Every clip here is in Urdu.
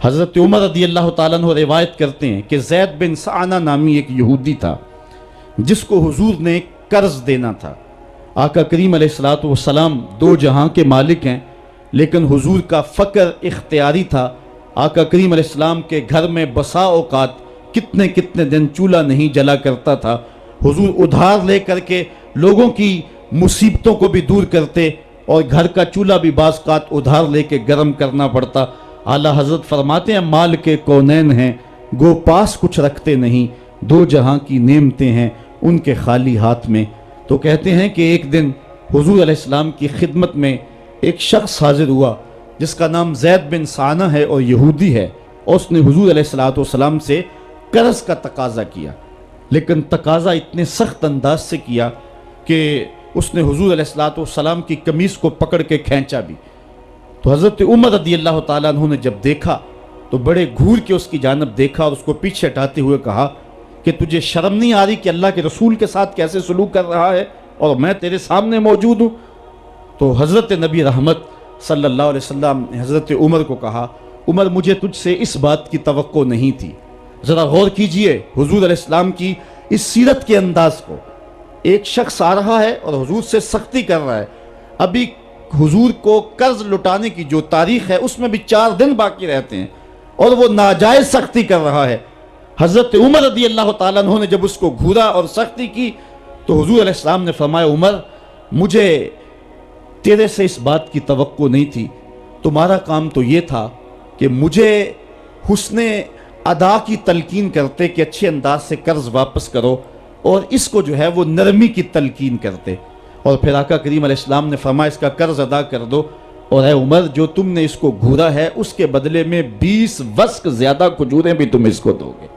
حضرت عمر رضی اللہ تعالیٰ عنہ روایت کرتے ہیں کہ زید بن سعانہ نامی ایک یہودی تھا جس کو حضور نے قرض دینا تھا۔ آقا کریم علیہ الصلوۃ والسلام دو جہاں کے مالک ہیں، لیکن حضور کا فقر اختیاری تھا۔ آقا کریم علیہ السلام کے گھر میں بسا اوقات کتنے کتنے دن چولہا نہیں جلا کرتا تھا۔ حضور ادھار لے کر کے لوگوں کی مصیبتوں کو بھی دور کرتے، اور گھر کا چولہا بھی بعض اوقات ادھار لے کے گرم کرنا پڑتا۔ اعلیٰ حضرت فرماتے ہیں مال کے کونین ہیں گو پاس کچھ رکھتے نہیں، دو جہاں کی نعمتیں ہیں ان کے خالی ہاتھ میں۔ تو کہتے ہیں کہ ایک دن حضور علیہ السلام کی خدمت میں ایک شخص حاضر ہوا جس کا نام زید بن سعانہ ہے اور یہودی ہے، اور اس نے حضور علیہ السلام سے قرض کا تقاضا کیا، لیکن تقاضا اتنے سخت انداز سے کیا کہ اس نے حضور علیہ السلام کی قمیص کو پکڑ کے کھینچا بھی۔ تو حضرت عمر رضی اللہ تعالیٰ عنہ نے جب دیکھا تو بڑے گھور کے اس کی جانب دیکھا اور اس کو پیچھے ہٹاتے ہوئے کہا کہ تجھے شرم نہیں آ رہی کہ اللہ کے رسول کے ساتھ کیسے سلوک کر رہا ہے اور میں تیرے سامنے موجود ہوں؟ تو حضرت نبی رحمت صلی اللہ علیہ وسلم نے حضرت عمر کو کہا عمر مجھے تجھ سے اس بات کی توقع نہیں تھی۔ ذرا غور کیجئے حضور علیہ السلام کی اس سیرت کے انداز کو۔ ایک شخص آ رہا ہے اور حضور سے سختی کر رہا ہے، ابھی حضور کو قرض لٹانے کی جو تاریخ ہے اس میں بھی 4 دن باقی رہتے ہیں اور وہ ناجائز سختی کر رہا ہے۔ حضرت عمر رضی اللہ تعالیٰ عنہ نے جب اس کو گھورا اور سختی کی تو حضور علیہ السلام نے فرمایا عمر مجھے تیرے سے اس بات کی توقع نہیں تھی، تمہارا کام تو یہ تھا کہ مجھے حسن ادا کی تلقین کرتے کہ اچھے انداز سے قرض واپس کرو، اور اس کو جو ہے وہ نرمی کی تلقین کرتے، اور پھر آقا کریم علیہ السلام نے فرمایا اس کا قرض ادا کر دو، اور اے عمر جو تم نے اس کو گھورا ہے اس کے بدلے میں 20 وسق زیادہ کھجوریں بھی تم اس کو دو گے۔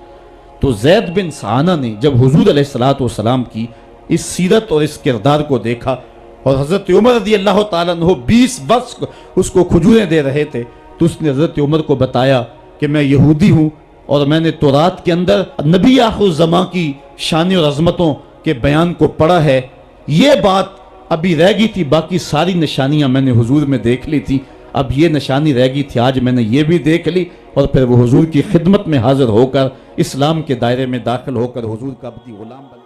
تو زید بن سعانہ نے جب حضور علیہ السلام کی اس سیرت اور اس کردار کو دیکھا، اور حضرت عمر رضی اللہ تعالیٰ عنہ 20 وسق اس کو کھجوریں دے رہے تھے، تو اس نے حضرت عمر کو بتایا کہ میں یہودی ہوں اور میں نے تورات کے اندر نبی آخر الزماں کی شان اور عظمتوں کے بیان کو پڑھا ہے، یہ بات ابھی رہ گئی تھی، باقی ساری نشانیاں میں نے حضور میں دیکھ لی تھی، اب یہ نشانی رہ گئی تھی، آج میں نے یہ بھی دیکھ لی، اور پھر وہ حضور کی خدمت میں حاضر ہو کر اسلام کے دائرے میں داخل ہو کر حضور کا عبدی غلام بن۔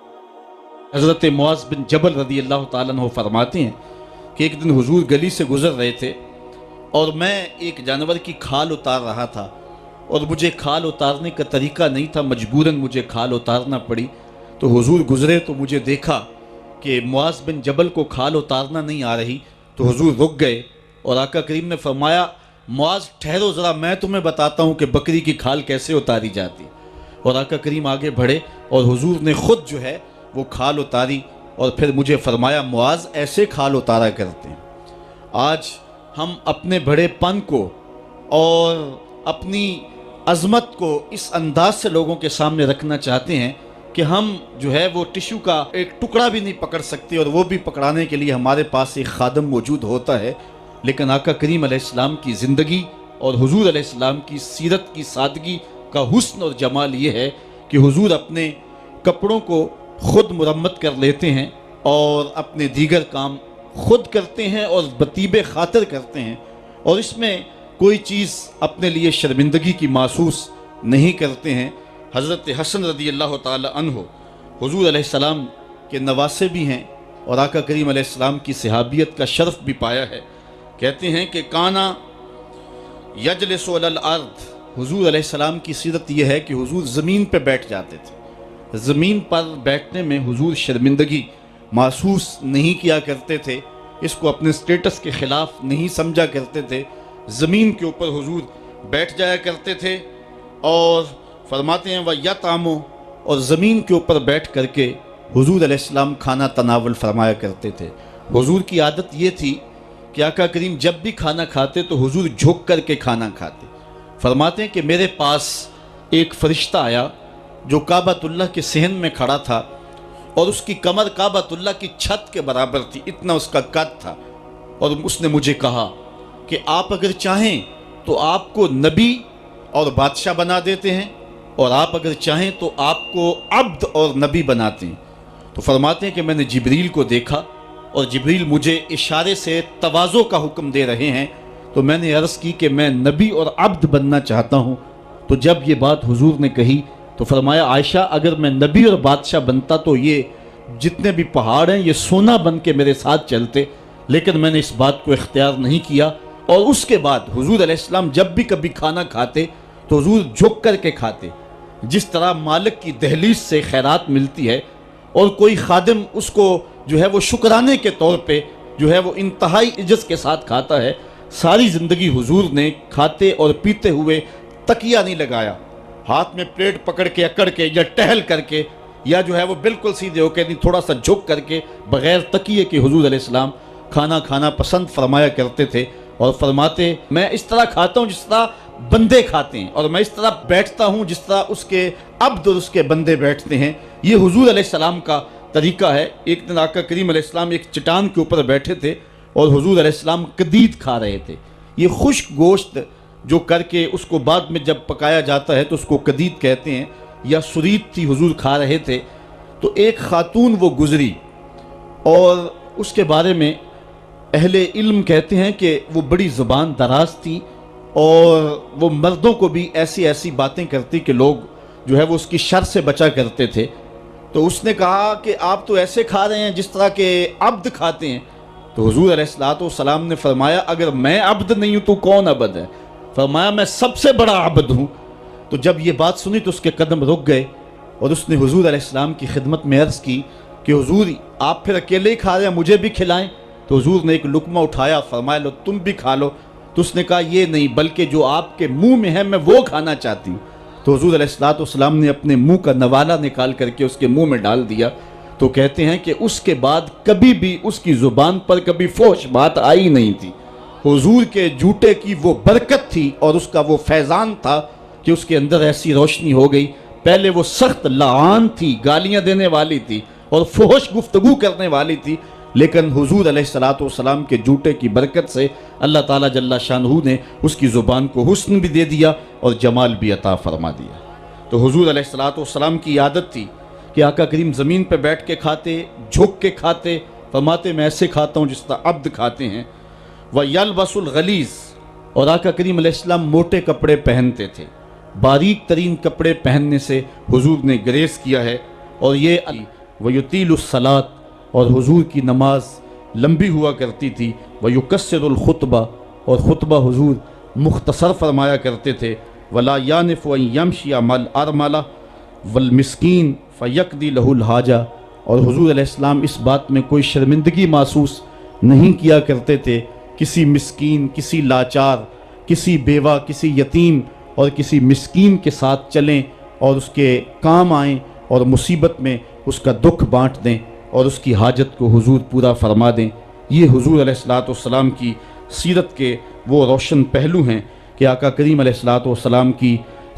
حضرت معاذ بن جبل رضی اللہ تعالیٰ عنہ فرماتے ہیں کہ ایک دن حضور گلی سے گزر رہے تھے اور میں ایک جانور کی کھال اتار رہا تھا، اور مجھے کھال اتارنے کا طریقہ نہیں تھا، مجبوراً مجھے کھال اتارنا پڑی۔ تو حضور گزرے تو مجھے دیکھا کہ معاذ بن جبل کو کھال اتارنا نہیں آ رہی، تو حضور رک گئے اور آقا کریم نے فرمایا معاذ ٹھہرو ذرا میں تمہیں بتاتا ہوں کہ بکری کی کھال کیسے اتاری جاتی، اور آقا کریم آگے بڑھے اور حضور نے خود جو ہے وہ کھال اتاری، اور پھر مجھے فرمایا معاذ ایسے کھال اتارا کرتے ہیں۔ آج ہم اپنے بڑے پن کو اور اپنی عظمت کو اس انداز سے لوگوں کے سامنے رکھنا چاہتے ہیں کہ ہم جو ہے وہ ٹشو کا ایک ٹکڑا بھی نہیں پکڑ سکتے، اور وہ بھی پکڑانے کے لیے ہمارے پاس ایک خادم موجود ہوتا ہے، لیکن آقا کریم علیہ السلام کی زندگی اور حضور علیہ السلام کی سیرت کی سادگی کا حسن اور جمال یہ ہے کہ حضور اپنے کپڑوں کو خود مرمت کر لیتے ہیں اور اپنے دیگر کام خود کرتے ہیں اور بطیب خاطر کرتے ہیں، اور اس میں کوئی چیز اپنے لیے شرمندگی کی محسوس نہیں کرتے ہیں۔ حضرت حسن رضی اللہ تعالی عنہ حضور علیہ السلام کے نواسے بھی ہیں اور آقا کریم علیہ السلام کی صحابیت کا شرف بھی پایا ہے۔ کہتے ہیں کہ کانا یجلس علی الارض، حضور علیہ السلام کی سیرت یہ ہے کہ حضور زمین پہ بیٹھ جاتے تھے، زمین پر بیٹھنے میں حضور شرمندگی محسوس نہیں کیا کرتے تھے، اس کو اپنے سٹیٹس کے خلاف نہیں سمجھا کرتے تھے، زمین کے اوپر حضور بیٹھ جایا کرتے تھے، اور فرماتے ہیں وَيَطْعَمُ، اور زمین کے اوپر بیٹھ کر کے حضور علیہ السلام کھانا تناول فرمایا کرتے تھے۔ حضور کی عادت یہ تھی کہ آقا کریم جب بھی کھانا کھاتے تو حضور جھک کر کے کھانا کھاتے۔ فرماتے ہیں کہ میرے پاس ایک فرشتہ آیا جو کعبۃ اللہ کے صحن میں کھڑا تھا، اور اس کی کمر کعبۃ اللہ کی چھت کے برابر تھی، اتنا اس کا قد تھا، اور اس نے مجھے کہا کہ آپ اگر چاہیں تو آپ کو نبی اور بادشاہ بنا دیتے ہیں، اور آپ اگر چاہیں تو آپ کو عبد اور نبی بناتے ہیں۔ تو فرماتے ہیں کہ میں نے جبریل کو دیکھا، اور جبریل مجھے اشارے سے تواضع کا حکم دے رہے ہیں، تو میں نے عرض کی کہ میں نبی اور عبد بننا چاہتا ہوں۔ تو جب یہ بات حضور نے کہی تو فرمایا عائشہ اگر میں نبی اور بادشاہ بنتا تو یہ جتنے بھی پہاڑ ہیں یہ سونا بن کے میرے ساتھ چلتے، لیکن میں نے اس بات کو اختیار نہیں کیا۔ اور اس کے بعد حضور علیہ السلام جب بھی کبھی کھانا کھاتے تو حضور جھک کر کے کھاتے، جس طرح مالک کی دہلیز سے خیرات ملتی ہے اور کوئی خادم اس کو جو ہے وہ شکرانے کے طور پہ جو ہے وہ انتہائی عجز کے ساتھ کھاتا ہے، ساری زندگی حضور نے کھاتے اور پیتے ہوئے تکیہ نہیں لگایا، ہاتھ میں پلیٹ پکڑ کے اکڑ کے یا ٹہل کر کے یا جو ہے وہ بالکل سیدھے ہو کے نہیں، تھوڑا سا جھک کر کے بغیر تکیے کے حضور علیہ السلام کھانا کھانا پسند فرمایا کرتے تھے، اور فرماتے میں اس طرح کھاتا ہوں جس طرح بندے کھاتے ہیں، اور میں اس طرح بیٹھتا ہوں جس طرح اس کے عبد اور اس کے بندے بیٹھتے ہیں۔ یہ حضور علیہ السلام کا طریقہ ہے۔ ایک دن آقا کریم علیہ السلام ایک چٹان کے اوپر بیٹھے تھے اور حضور علیہ السلام قدید کھا رہے تھے۔ یہ خشک گوشت جو کر کے اس کو بعد میں جب پکایا جاتا ہے تو اس کو قدید کہتے ہیں، یا سرید تھی، حضور کھا رہے تھے۔ تو ایک خاتون وہ گزری اور اس کے بارے میں اہل علم کہتے ہیں کہ وہ بڑی زبان دراز تھی اور وہ مردوں کو بھی ایسی ایسی باتیں کرتی کہ لوگ جو ہے وہ اس کی شر سے بچا کرتے تھے۔ تو اس نے کہا کہ آپ تو ایسے کھا رہے ہیں جس طرح کے عبد کھاتے ہیں۔ تو حضور علیہ السلام نے فرمایا اگر میں عبد نہیں ہوں تو کون عبد ہے؟ فرمایا میں سب سے بڑا عبد ہوں۔ تو جب یہ بات سنی تو اس کے قدم رک گئے اور اس نے حضور علیہ السلام کی خدمت میں عرض کی کہ حضور آپ پھر اکیلے ہی کھا رہے ہیں، مجھے بھی کھلائیں۔ تو حضور نے ایک لقمہ اٹھایا، فرمایا لو تم بھی کھا لو۔ تو اس نے کہا یہ نہیں، بلکہ جو آپ کے منہ میں ہے میں وہ کھانا چاہتی ہوں۔ تو حضور علیہ السلام نے اپنے منہ کا نوالا نکال کر کے اس کے منہ میں ڈال دیا۔ تو کہتے ہیں کہ اس کے بعد کبھی بھی اس کی زبان پر کبھی فحش بات آئی نہیں تھی۔ حضور کے جوتے کی وہ برکت تھی اور اس کا وہ فیضان تھا کہ اس کے اندر ایسی روشنی ہو گئی۔ پہلے وہ سخت لعان تھی، گالیاں دینے والی تھی اور فحش گفتگو کرنے والی تھی، لیکن حضور علیہ السلام کے جوتے کی برکت سے اللہ تعالیٰ جل شانہ نے اس کی زبان کو حسن بھی دے دیا اور جمال بھی عطا فرما دیا۔ تو حضور علیہ السلام کی عادت تھی کہ آقا کریم زمین پہ بیٹھ کے کھاتے، جھک کے کھاتے، فرماتے میں ایسے کھاتا ہوں جس طرح عبد کھاتے ہیں۔ وَيَلْبَسُ الْغَلِيظ، اور آقا کریم علیہ السلام موٹے کپڑے پہنتے تھے، باریک ترین کپڑے پہننے سے حضور نے گریز کیا ہے۔ اور یہ وَيُطِيلُ الصَّلَاةَ، اور حضور کی نماز لمبی ہوا کرتی تھی۔ وَيُكَسِّرُ الْخُطْبَةَ، اور خطبہ حضور مختصر فرمایا کرتے تھے۔ وَلَا يَانِفُ أَن يَمْشِيَ مَعَ الْأَرْمَلَةِ وَالْمِسْكِينِ فَيَقْضِي لَهُ الْحَاجَةَ، اور حضور علیہ السلام اس بات میں کوئی شرمندگی محسوس نہیں کیا کرتے تھے کسی مسکین، کسی لاچار، کسی بیوہ، کسی یتیم اور کسی مسکین کے ساتھ چلیں اور اس کے کام آئیں اور مصیبت میں اس کا دکھ بانٹ دیں اور اس کی حاجت کو حضور پورا فرما دیں۔ یہ حضور علیہ السلام کی سیرت کے وہ روشن پہلو ہیں کہ آقا کریم علیہ السلام کی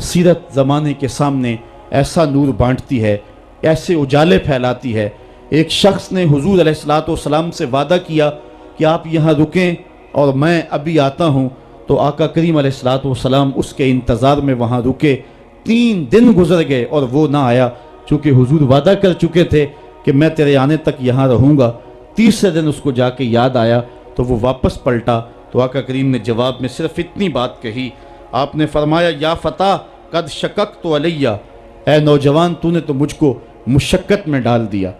سیرت زمانے کے سامنے ایسا نور بانٹتی ہے، ایسے اجالے پھیلاتی ہے۔ ایک شخص نے حضور علیہ السلام سے وعدہ کیا کہ آپ یہاں رکیں اور میں ابھی آتا ہوں، تو آقا کریم علیہ السلام اس کے انتظار میں وہاں رکے۔ 3 دن گزر گئے اور وہ نہ آیا، چونکہ حضور وعدہ کر چکے تھے کہ میں تیرے آنے تک یہاں رہوں گا۔ تیسرے دن اس کو جا کے یاد آیا تو وہ واپس پلٹا، تو آقا کریم نے جواب میں صرف اتنی بات کہی، آپ نے فرمایا یا فتیٰ قد شککت علیہ، اے نوجوان تو نے تو مجھ کو مشقت میں ڈال دیا۔